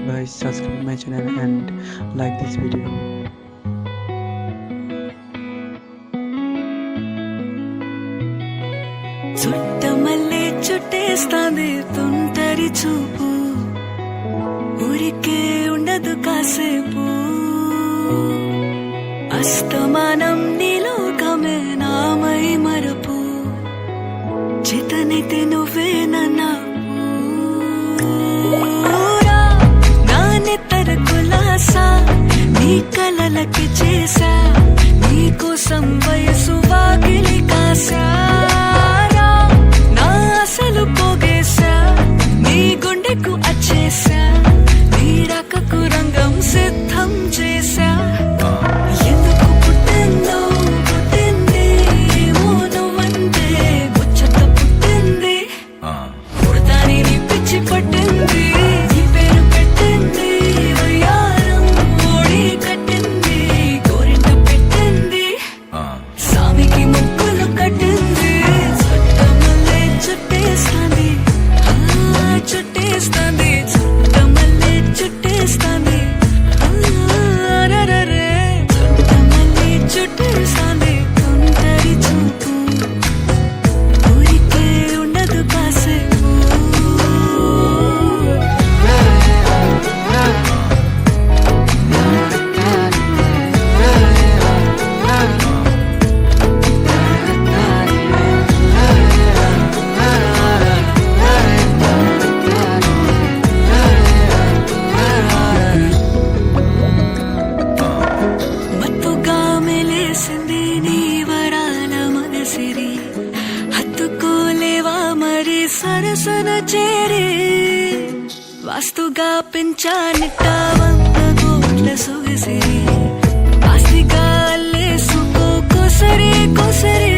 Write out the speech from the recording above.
guys, subscribe my channel and like this video. Chuttamalle చుట్టేస్తాంది తుంటరి చూపు, ఊరికే ఉండదు కాసేపు. అస్తమానం నీలోకమే నామై మరపు, చేతనైతే నువ్వే నన్నూరా. నా నెత్తర కులాసా నీ కలలకి చేసా, నీ కోసం వయసు వాకిలి కాసా. పోగేశా నీ గుండెకు అచ్చేసా, నీ రాకకు రంగం సిద్ధం చేశా. ఎందుకు పుట్టిందో పుట్టింది, ఏమో నువ్వంటే ముచ్చట పుట్టింది. పుడతాని నీ పిచ్చి పట్టింది, నీ పేరు పెట్టింది వయ్యారం, ఓడి కట్టింది గోరింట పెట్టింది, సామికి ముక్కులు కట్టింది. చుట్టేస్తాంది చుట్టేస్తాంది చుట్టమల్లే చుట్టేస్తాంది, చుట్టమల్లే చుట్టేస్తాంది తుంటరి చూపు, ఊరికే ఉండదు కాసేపు. హత్తుకోలేవా మరి సరసన చేరి, వాస్తుగా పెంచానిట్ట 100 కోట్ల సొగసిరి, ఆస్తిగా అల్లేసుకో కొసరి కొసరి.